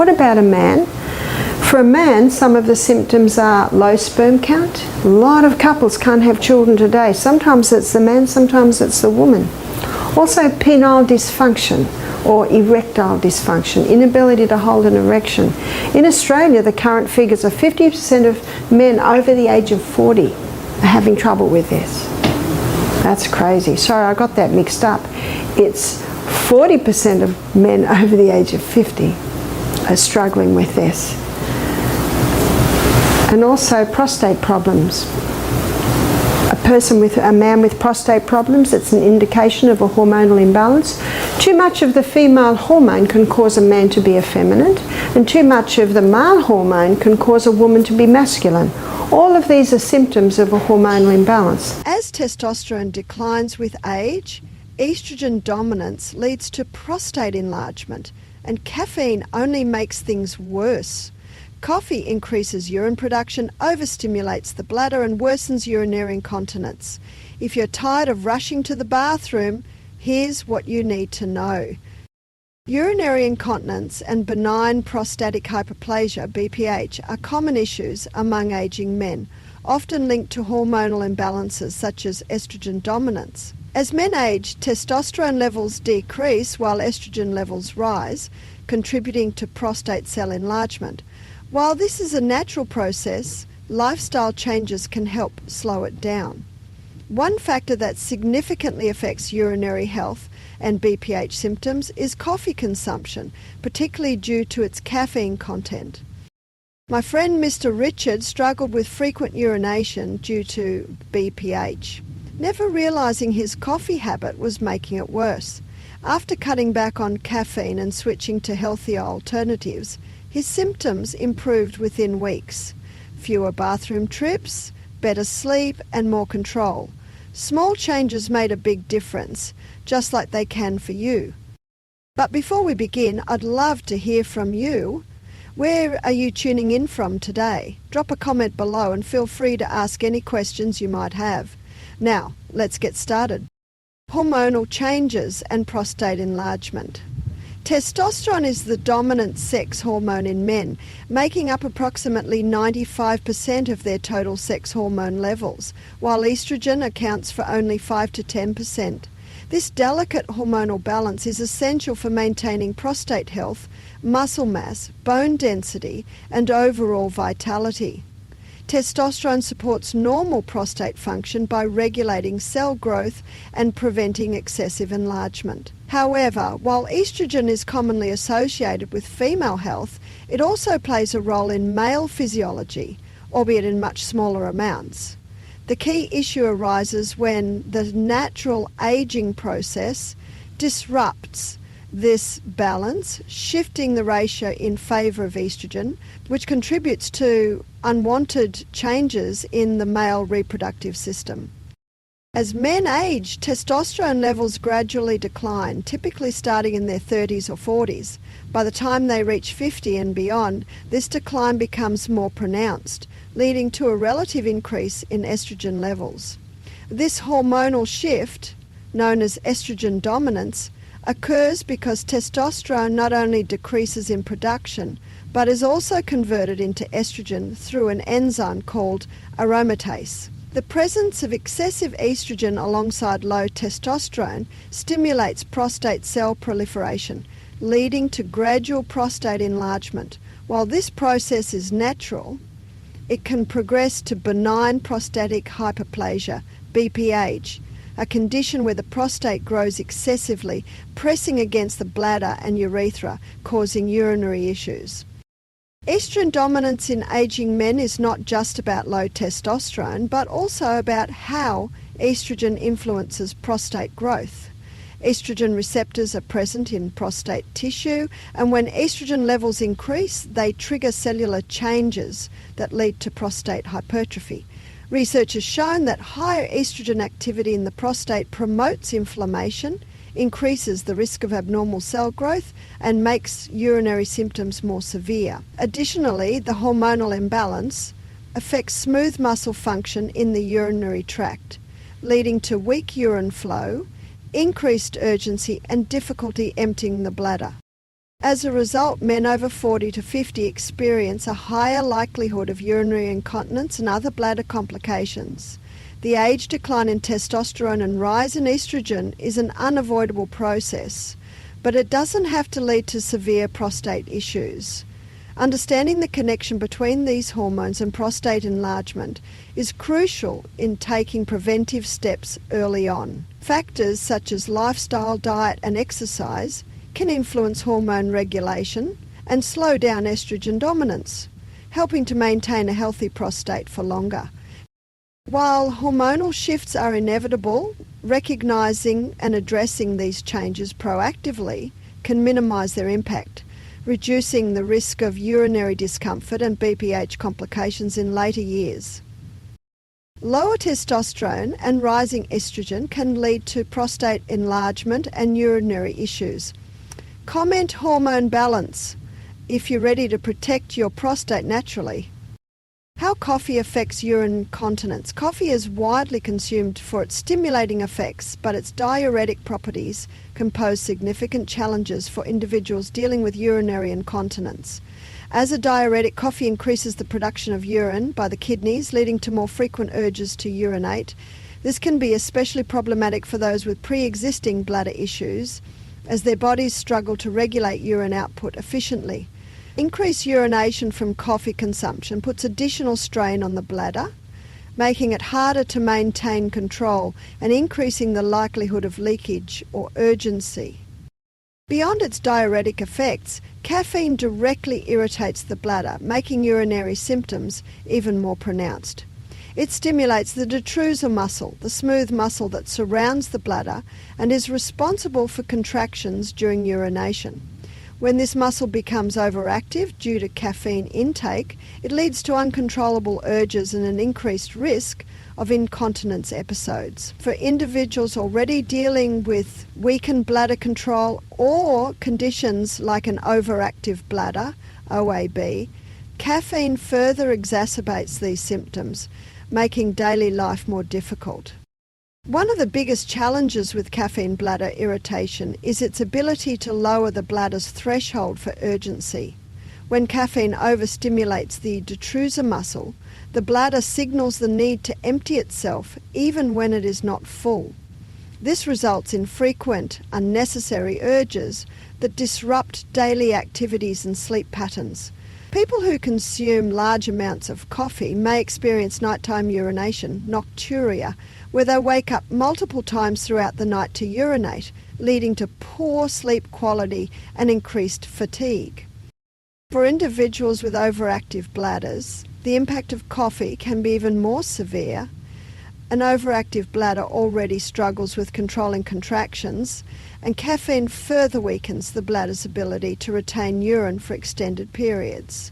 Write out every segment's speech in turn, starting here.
What about a man? For a man, some of the symptoms are low sperm count. A lot of couples can't have children today. Sometimes it's the man, sometimes it's the woman. Also penile dysfunction or erectile dysfunction, inability to hold an erection. In Australia, the current figures are 50% of men over the age of 40 are having trouble with this. That's crazy. Sorry, I got that mixed up. It's 40% of men over the age of 50 are struggling with this. And also prostate problems. A man with prostate problems, it's an indication of a hormonal imbalance. Too much of the female hormone can cause a man to be effeminate, and too much of the male hormone can cause a woman to be masculine. All of these are symptoms of a hormonal imbalance. As testosterone declines with age, estrogen dominance leads to prostate enlargement, and caffeine only makes things worse. Coffee increases urine production, overstimulates the bladder and worsens urinary incontinence. If you're tired of rushing to the bathroom, here's what you need to know. Urinary incontinence and benign prostatic hyperplasia, BPH, are common issues among ageing men, often linked to hormonal imbalances such as estrogen dominance. As men age, testosterone levels decrease while estrogen levels rise, contributing to prostate cell enlargement. While this is a natural process, lifestyle changes can help slow it down. One factor that significantly affects urinary health and BPH symptoms is coffee consumption, particularly due to its caffeine content. My friend Mr. Richard struggled with frequent urination due to BPH, never realising his coffee habit was making it worse. After cutting back on caffeine and switching to healthier alternatives, his symptoms improved within weeks. Fewer bathroom trips, better sleep and more control. Small changes made a big difference, just like they can for you. But before we begin, I'd love to hear from you. Where are you tuning in from today? Drop a comment below and feel free to ask any questions you might have. Now, let's get started. Hormonal changes and prostate enlargement. Testosterone is the dominant sex hormone in men, making up approximately 95% of their total sex hormone levels, while estrogen accounts for only 5 to 10%. This delicate hormonal balance is essential for maintaining prostate health, muscle mass, bone density, and overall vitality. Testosterone supports normal prostate function by regulating cell growth and preventing excessive enlargement. However, while estrogen is commonly associated with female health, it also plays a role in male physiology, albeit in much smaller amounts. The key issue arises when the natural aging process disrupts this balance, shifting the ratio in favour of estrogen, which contributes to unwanted changes in the male reproductive system. As men age, testosterone levels gradually decline, typically starting in their 30s or 40s. By the time they reach 50 and beyond, this decline becomes more pronounced, leading to a relative increase in estrogen levels. This hormonal shift, known as estrogen dominance, occurs because testosterone not only decreases in production, but is also converted into estrogen through an enzyme called aromatase. The presence of excessive estrogen alongside low testosterone stimulates prostate cell proliferation, leading to gradual prostate enlargement. While this process is natural, it can progress to benign prostatic hyperplasia, BPH, a condition where the prostate grows excessively, pressing against the bladder and urethra, causing urinary issues. Estrogen dominance in aging men is not just about low testosterone, but also about how estrogen influences prostate growth. Estrogen receptors are present in prostate tissue, and when estrogen levels increase, they trigger cellular changes that lead to prostate hypertrophy. Research has shown that higher estrogen activity in the prostate promotes inflammation, increases the risk of abnormal cell growth, and makes urinary symptoms more severe. Additionally, the hormonal imbalance affects smooth muscle function in the urinary tract, leading to weak urine flow, increased urgency, and difficulty emptying the bladder. As a result, men over 40 to 50 experience a higher likelihood of urinary incontinence and other bladder complications. The age decline in testosterone and rise in estrogen is an unavoidable process, but it doesn't have to lead to severe prostate issues. Understanding the connection between these hormones and prostate enlargement is crucial in taking preventive steps early on. Factors such as lifestyle, diet, and exercise can influence hormone regulation and slow down estrogen dominance, helping to maintain a healthy prostate for longer. While hormonal shifts are inevitable, recognizing and addressing these changes proactively can minimize their impact, reducing the risk of urinary discomfort and BPH complications in later years. Lower testosterone and rising estrogen can lead to prostate enlargement and urinary issues. Comment hormone balance if you're ready to protect your prostate naturally. How coffee affects urine continence. Coffee is widely consumed for its stimulating effects, but its diuretic properties can pose significant challenges for individuals dealing with urinary incontinence. As a diuretic, coffee increases the production of urine by the kidneys, leading to more frequent urges to urinate. This can be especially problematic for those with pre-existing bladder issues, as their bodies struggle to regulate urine output efficiently. Increased urination from coffee consumption puts additional strain on the bladder, making it harder to maintain control and increasing the likelihood of leakage or urgency. Beyond its diuretic effects, caffeine directly irritates the bladder, making urinary symptoms even more pronounced. It stimulates the detrusor muscle, the smooth muscle that surrounds the bladder and is responsible for contractions during urination. When this muscle becomes overactive due to caffeine intake, it leads to uncontrollable urges and an increased risk of incontinence episodes. For individuals already dealing with weakened bladder control or conditions like an overactive bladder, OAB, caffeine further exacerbates these symptoms, making daily life more difficult. One of the biggest challenges with caffeine bladder irritation is its ability to lower the bladder's threshold for urgency. When caffeine overstimulates the detrusor muscle, the bladder signals the need to empty itself even when it is not full. This results in frequent, unnecessary urges that disrupt daily activities and sleep patterns. People who consume large amounts of coffee may experience nighttime urination, nocturia, where they wake up multiple times throughout the night to urinate, leading to poor sleep quality and increased fatigue. For individuals with overactive bladders, the impact of coffee can be even more severe. An overactive bladder already struggles with controlling contractions, and caffeine further weakens the bladder's ability to retain urine for extended periods.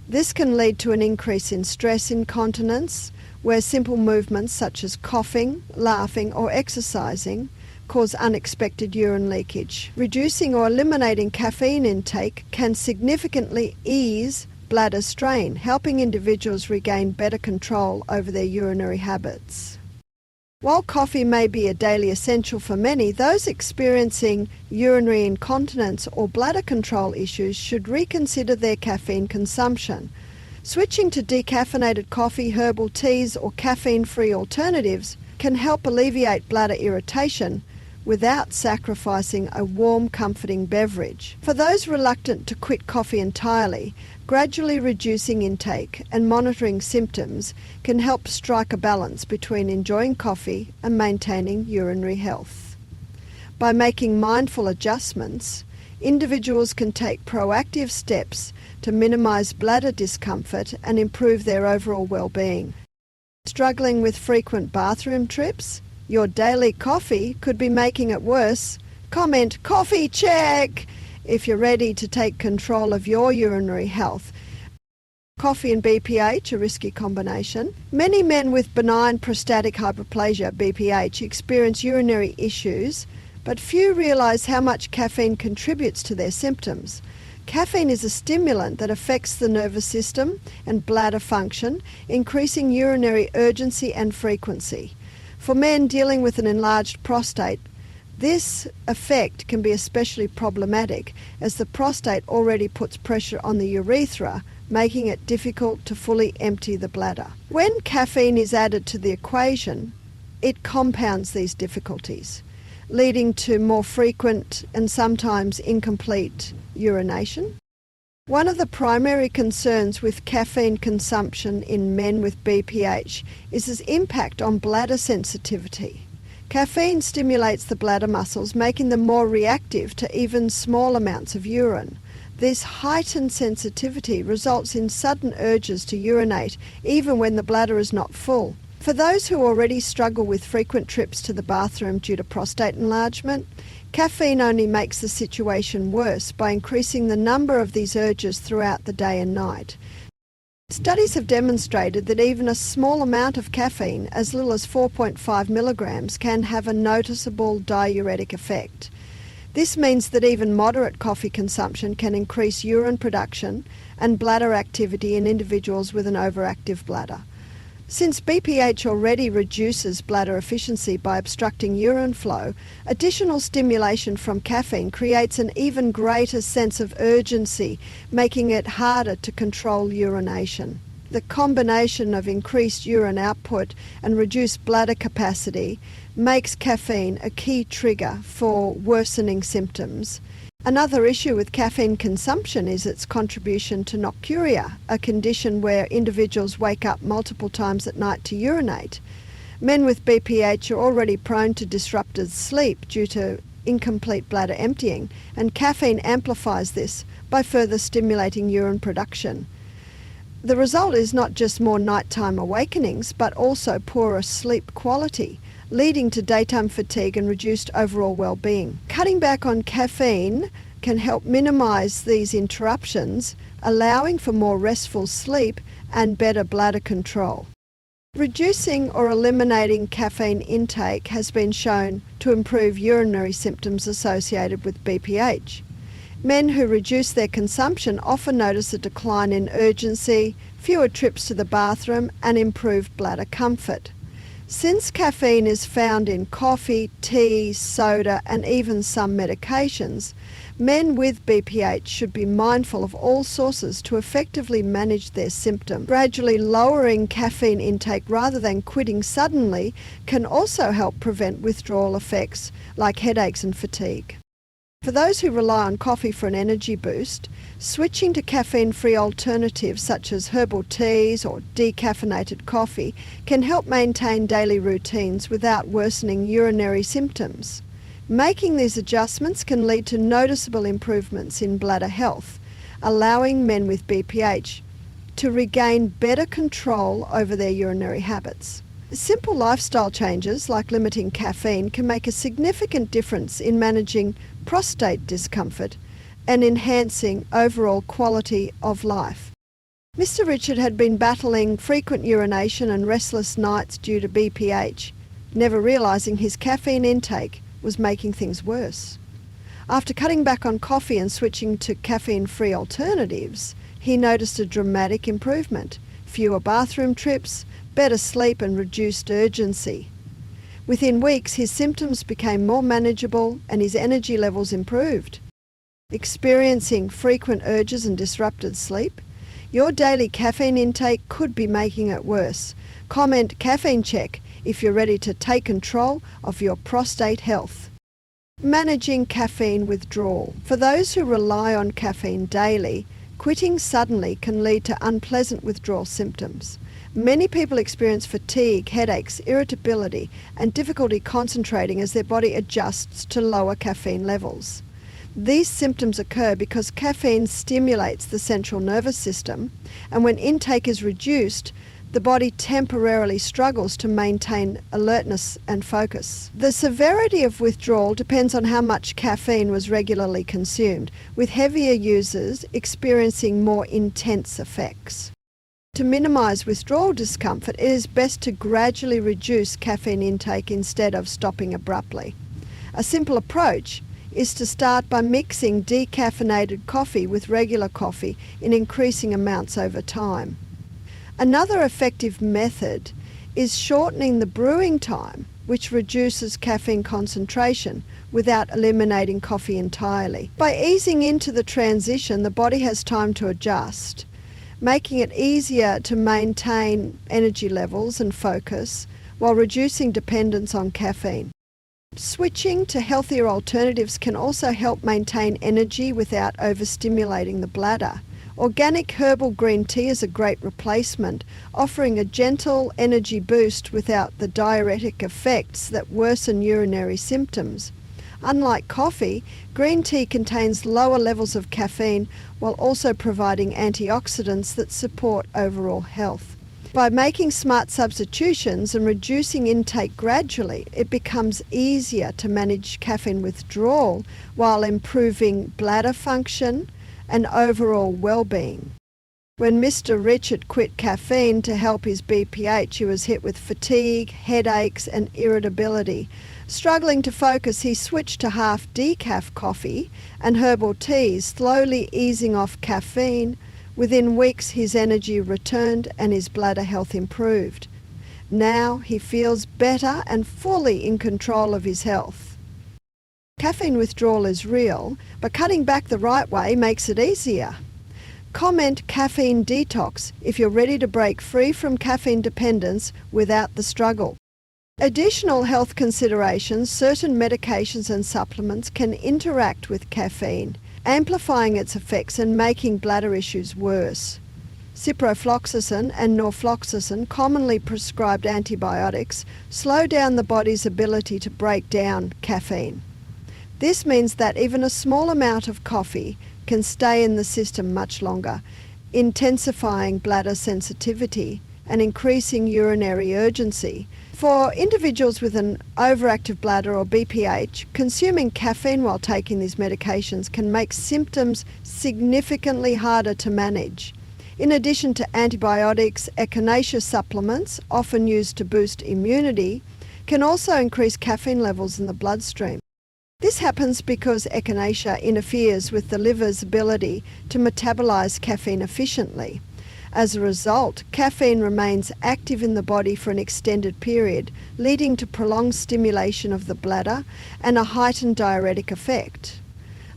This can lead to an increase in stress incontinence, where simple movements such as coughing, laughing, or exercising cause unexpected urine leakage. Reducing or eliminating caffeine intake can significantly ease bladder strain, helping individuals regain better control over their urinary habits. While coffee may be a daily essential for many, those experiencing urinary incontinence or bladder control issues should reconsider their caffeine consumption. Switching to decaffeinated coffee, herbal teas, or caffeine-free alternatives can help alleviate bladder irritation without sacrificing a warm, comforting beverage. For those reluctant to quit coffee entirely, gradually reducing intake and monitoring symptoms can help strike a balance between enjoying coffee and maintaining urinary health. By making mindful adjustments, individuals can take proactive steps to minimize bladder discomfort and improve their overall well-being. Struggling with frequent bathroom trips? Your daily coffee could be making it worse. Comment "coffee check" if you're ready to take control of your urinary health. Coffee and BPH, a risky combination. Many men with benign prostatic hyperplasia, BPH, experience urinary issues, but few realize how much caffeine contributes to their symptoms. Caffeine is a stimulant that affects the nervous system and bladder function, increasing urinary urgency and frequency. For men dealing with an enlarged prostate, This effect can be especially problematic as the prostate already puts pressure on the urethra, making it difficult to fully empty the bladder. When caffeine is added to the equation, it compounds these difficulties, leading to more frequent and sometimes incomplete urination. One of the primary concerns with caffeine consumption in men with BPH is its impact on bladder sensitivity. Caffeine stimulates the bladder muscles, making them more reactive to even small amounts of urine. This heightened sensitivity results in sudden urges to urinate, even when the bladder is not full. For those who already struggle with frequent trips to the bathroom due to prostate enlargement, caffeine only makes the situation worse by increasing the number of these urges throughout the day and night. Studies have demonstrated that even a small amount of caffeine, as little as 4.5 milligrams, can have a noticeable diuretic effect. This means that even moderate coffee consumption can increase urine production and bladder activity in individuals with an overactive bladder. Since BPH already reduces bladder efficiency by obstructing urine flow, additional stimulation from caffeine creates an even greater sense of urgency, making it harder to control urination. The combination of increased urine output and reduced bladder capacity makes caffeine a key trigger for worsening symptoms. Another issue with caffeine consumption is its contribution to nocturia, a condition where individuals wake up multiple times at night to urinate. Men with BPH are already prone to disrupted sleep due to incomplete bladder emptying, and caffeine amplifies this by further stimulating urine production. The result is not just more nighttime awakenings, but also poorer sleep quality, leading to daytime fatigue and reduced overall well-being. Cutting back on caffeine can help minimize these interruptions, allowing for more restful sleep and better bladder control. Reducing or eliminating caffeine intake has been shown to improve urinary symptoms associated with BPH. Men who reduce their consumption often notice a decline in urgency, fewer trips to the bathroom, and improved bladder comfort. Since caffeine is found in coffee, tea, soda, and even some medications, men with BPH should be mindful of all sources to effectively manage their symptom. Gradually lowering caffeine intake rather than quitting suddenly can also help prevent withdrawal effects like headaches and fatigue. For those who rely on coffee for an energy boost, switching to caffeine-free alternatives such as herbal teas or decaffeinated coffee can help maintain daily routines without worsening urinary symptoms. Making these adjustments can lead to noticeable improvements in bladder health, allowing men with BPH to regain better control over their urinary habits. Simple lifestyle changes like limiting caffeine can make a significant difference in managing prostate discomfort and enhancing overall quality of life. Mr. Richard had been battling frequent urination and restless nights due to BPH, never realizing his caffeine intake was making things worse. After cutting back on coffee and switching to caffeine-free alternatives, he noticed a dramatic improvement: fewer bathroom trips, better sleep, and reduced urgency. Within weeks, his symptoms became more manageable and his energy levels improved. Experiencing frequent urges and disrupted sleep? Your daily caffeine intake could be making it worse. Comment "caffeine check" if you're ready to take control of your prostate health. Managing caffeine withdrawal. For those who rely on caffeine daily, quitting suddenly can lead to unpleasant withdrawal symptoms. Many people experience fatigue, headaches, irritability, and difficulty concentrating as their body adjusts to lower caffeine levels. These symptoms occur because caffeine stimulates the central nervous system, and when intake is reduced, the body temporarily struggles to maintain alertness and focus. The severity of withdrawal depends on how much caffeine was regularly consumed, with heavier users experiencing more intense effects. To minimize withdrawal discomfort, it is best to gradually reduce caffeine intake instead of stopping abruptly. A simple approach is to start by mixing decaffeinated coffee with regular coffee in increasing amounts over time. Another effective method is shortening the brewing time which reduces caffeine concentration without eliminating coffee entirely. By easing into the transition, the body has time to adjust, making it easier to maintain energy levels and focus while reducing dependence on caffeine. Switching to healthier alternatives can also help maintain energy without overstimulating the bladder. Organic herbal green tea is a great replacement, offering a gentle energy boost without the diuretic effects that worsen urinary symptoms. Unlike coffee, green tea contains lower levels of caffeine while also providing antioxidants that support overall health. By making smart substitutions and reducing intake gradually, it becomes easier to manage caffeine withdrawal while improving bladder function and overall well-being. When Mr. Richard quit caffeine to help his BPH, he was hit with fatigue, headaches, and irritability. Struggling to focus, he switched to half decaf coffee and herbal teas, slowly easing off caffeine. Within weeks, his energy returned and his bladder health improved. Now he feels better and fully in control of his health. Caffeine withdrawal is real, but cutting back the right way makes it easier. Comment caffeine detox if you're ready to break free from caffeine dependence without the struggle. Additional health considerations: certain medications and supplements can interact with caffeine, amplifying its effects and making bladder issues worse. Ciprofloxacin and norfloxacin, commonly prescribed antibiotics, slow down the body's ability to break down caffeine. This means that even a small amount of coffee can stay in the system much longer, intensifying bladder sensitivity and increasing urinary urgency. For individuals with an overactive bladder or BPH, consuming caffeine while taking these medications can make symptoms significantly harder to manage. In addition to antibiotics, echinacea supplements, often used to boost immunity, can also increase caffeine levels in the bloodstream. This happens because echinacea interferes with the liver's ability to metabolize caffeine efficiently. As a result, caffeine remains active in the body for an extended period, leading to prolonged stimulation of the bladder and a heightened diuretic effect.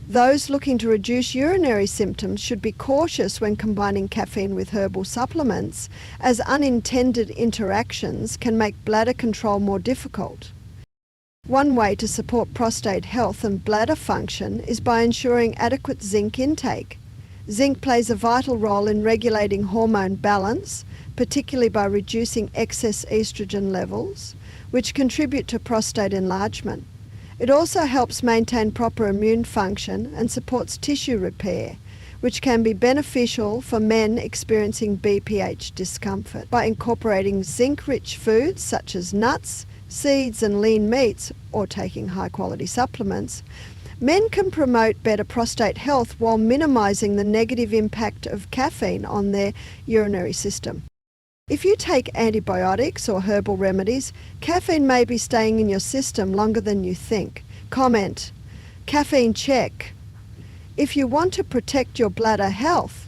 Those looking to reduce urinary symptoms should be cautious when combining caffeine with herbal supplements, as unintended interactions can make bladder control more difficult. One way to support prostate health and bladder function is by ensuring adequate zinc intake. Zinc plays a vital role in regulating hormone balance, particularly by reducing excess estrogen levels, which contribute to prostate enlargement. It also helps maintain proper immune function and supports tissue repair, which can be beneficial for men experiencing BPH discomfort. By incorporating zinc-rich foods such as nuts, seeds and lean meats, or taking high-quality supplements, men can promote better prostate health while minimizing the negative impact of caffeine on their urinary system. If you take antibiotics or herbal remedies, caffeine may be staying in your system longer than you think. Comment: caffeine check. If you want to protect your bladder health,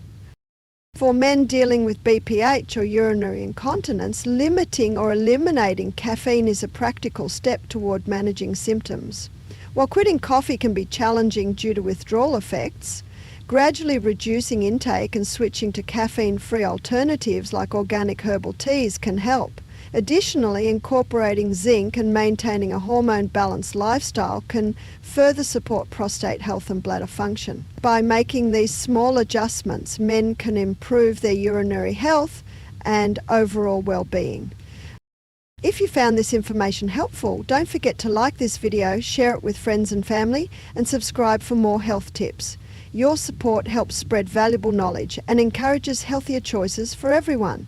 for men dealing with BPH or urinary incontinence, limiting or eliminating caffeine is a practical step toward managing symptoms. While quitting coffee can be challenging due to withdrawal effects, gradually reducing intake and switching to caffeine-free alternatives like organic herbal teas can help. Additionally, incorporating zinc and maintaining a hormone-balanced lifestyle can further support prostate health and bladder function. By making these small adjustments, men can improve their urinary health and overall well-being. If you found this information helpful, don't forget to like this video, share it with friends and family, and subscribe for more health tips. Your support helps spread valuable knowledge and encourages healthier choices for everyone.